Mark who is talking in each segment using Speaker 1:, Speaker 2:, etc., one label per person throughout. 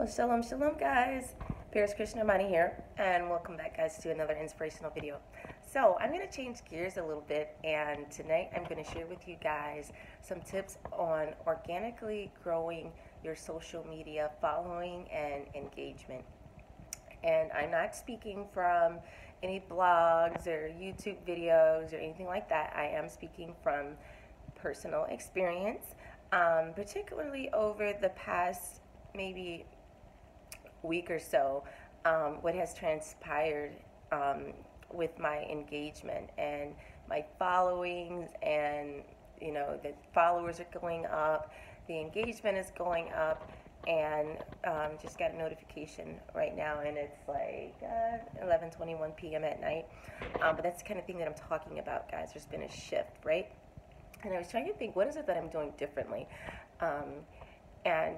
Speaker 1: Well, shalom, shalom, guys. Paris Krishna Armani here, and welcome back, guys, to another inspirational video. So, I'm going to change gears a little bit, and tonight I'm going to share with you guys some tips on organically growing your social media following and engagement. And I'm not speaking from any blogs or YouTube videos or anything like that. I am speaking from personal experience, particularly over the past maybe week or so, what has transpired with my engagement and my followings, and the followers are going up, the engagement is going up, and just got a notification right now, and it's like 11:21 p.m. at night. But that's the kind of thing that I'm talking about, guys. There's been a shift, right? And I was trying to think, what is it that I'm doing differently? And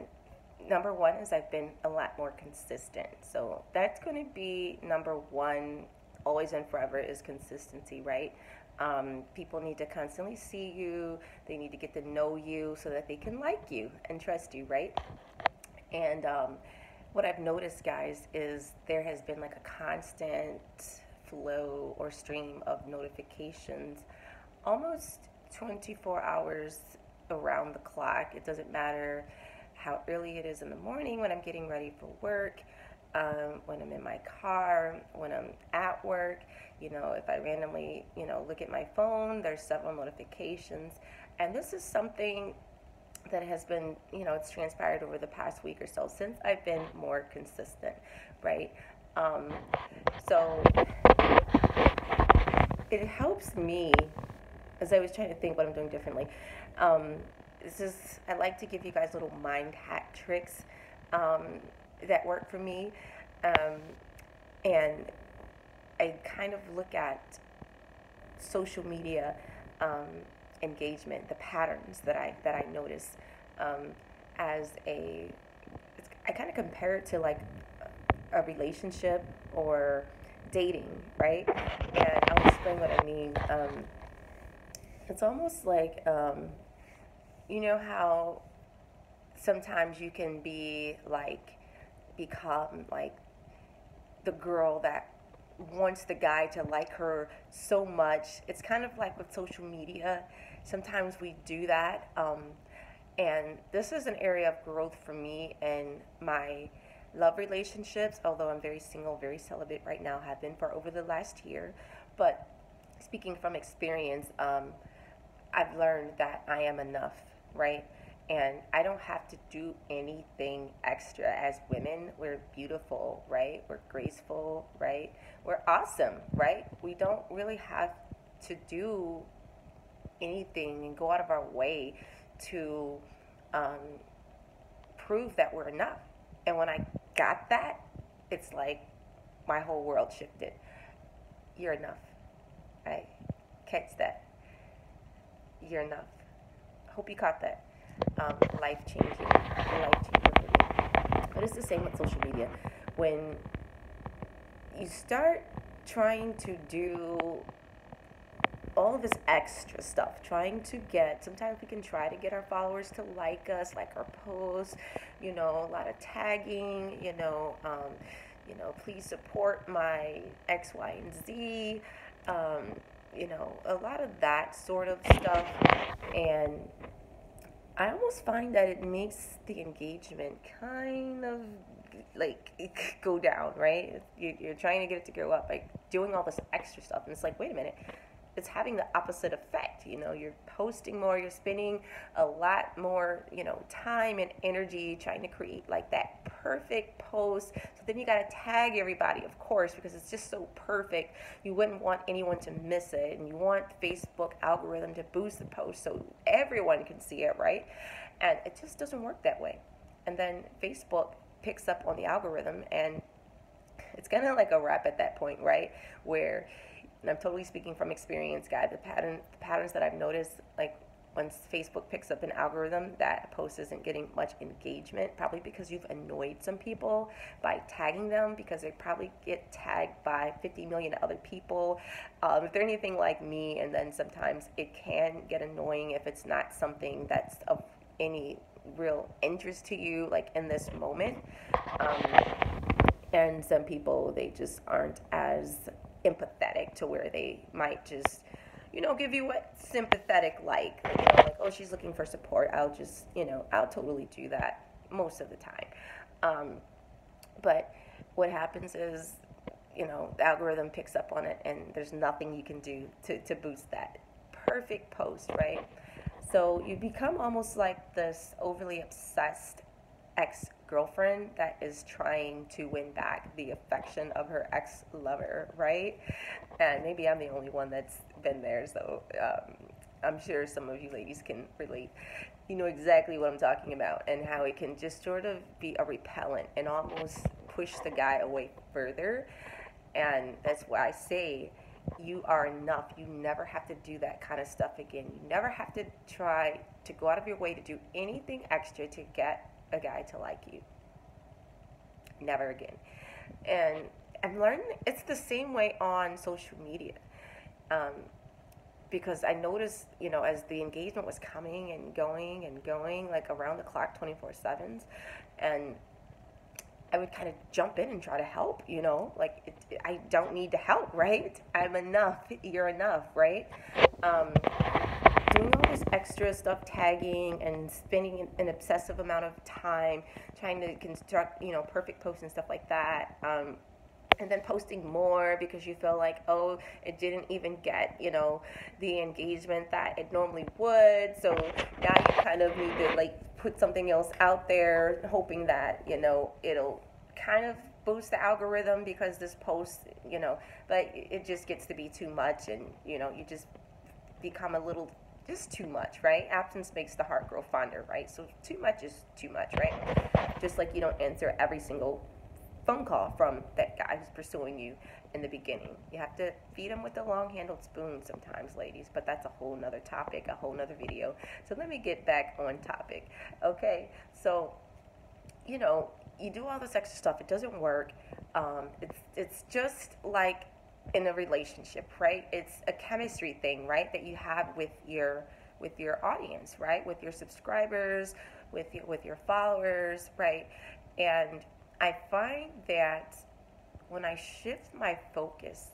Speaker 1: number one is I've been a lot more consistent. So that's going to be number one, always and forever, is consistency, right? People need to constantly see you. They need to get to know you so that they can like you and trust you, right? And what I've noticed, guys, is there has been like a constant flow or stream of notifications almost 24 hours around the clock. It doesn't matter how early it is in the morning, when I'm getting ready for work, when I'm in my car, when I'm at work. If I randomly, look at my phone, there's several notifications. And this is something that has been, it's transpired over the past week or so since I've been more consistent, right? So it helps me, as I was trying to think what I'm doing differently. I like to give you guys little mind hack tricks that work for me, and I kind of look at social media engagement, the patterns that I notice as I kind of compare it to like a relationship or dating, right? And I'll explain what I mean. It's almost like how sometimes you can become like the girl that wants the guy to like her so much. It's kind of like with social media. Sometimes we do that. And this is an area of growth for me and my love relationships, although I'm very single, very celibate right now, have been for over the last year. But speaking from experience, I've learned that I am enough, right? And I don't have to do anything extra. As women, we're beautiful, right? We're graceful, right? We're awesome, right? We don't really have to do anything and go out of our way to prove that we're enough. And when I got that, it's like my whole world shifted. You're enough, right? Catch that. You're enough. Hope you caught that. Life changing for me. But it's the same with social media. When you start trying to do all of this extra stuff, sometimes we can try to get our followers to like us, like our posts, a lot of tagging, please support my X, Y, and Z, a lot of that sort of stuff. And I almost find that it makes the engagement kind of like go down, right? You're trying to get it to go up, like doing all this extra stuff, and it's like, wait a minute, it's having the opposite effect. You're posting more, you're spending a lot more, time and energy trying to create like that perfect post. So then you got to tag everybody, of course, because it's just so perfect. You wouldn't want anyone to miss it, and you want Facebook algorithm to boost the post so everyone can see it, right? And it just doesn't work that way. And then Facebook picks up on the algorithm, and it's kind of like a wrap at that point, right? Where, and I'm totally speaking from experience, guys, the patterns that I've noticed, like once Facebook picks up an algorithm, that post isn't getting much engagement, probably because you've annoyed some people by tagging them, because they probably get tagged by 50 million other people. If they're anything like me, and then sometimes it can get annoying if it's not something that's of any real interest to you, like in this moment. Um, and some people, they just aren't as empathetic to where they might just, give you what sympathetic like, oh, she's looking for support. I'll just, I'll totally do that most of the time. Um, but what happens is, the algorithm picks up on it, and there's nothing you can do to boost that perfect post, right? So you become almost like this overly obsessed ex-girlfriend that is trying to win back the affection of her ex-lover, right? And maybe I'm the only one that's been there, so I'm sure some of you ladies can relate. You know exactly what I'm talking about, and how it can just sort of be a repellent and almost push the guy away further. And that's why I say you are enough. You never have to do that kind of stuff again. You never have to try to go out of your way to do anything extra to get a guy to like you. Never again. And I'm learning it's the same way on social media. Um, because I noticed, as the engagement was coming and going, like around the clock, 24/7s, and I would kind of jump in and try to help, like I don't need to help, right? I'm enough. You're enough, right? Um, Doing all this extra stuff, tagging and spending an obsessive amount of time trying to construct, perfect posts and stuff like that. And then posting more because you feel like, oh, it didn't even get, the engagement that it normally would. So now you kind of need to like put something else out there, hoping that, it'll kind of boost the algorithm because this post, but it just gets to be too much, and, you just become a little just too much, right? Absence makes the heart grow fonder, right? So too much is too much, right? Just like you don't answer every single phone call from that guy who's pursuing you in the beginning. You have to feed them with the long-handled spoon sometimes, ladies, but that's a whole nother topic, a whole nother video. So let me get back on topic. Okay, so, you do all this extra stuff. It doesn't work. It's just like in a relationship, right? It's a chemistry thing, right, that you have with your audience, right, with your subscribers, with your followers, right? And I find that when I shift my focus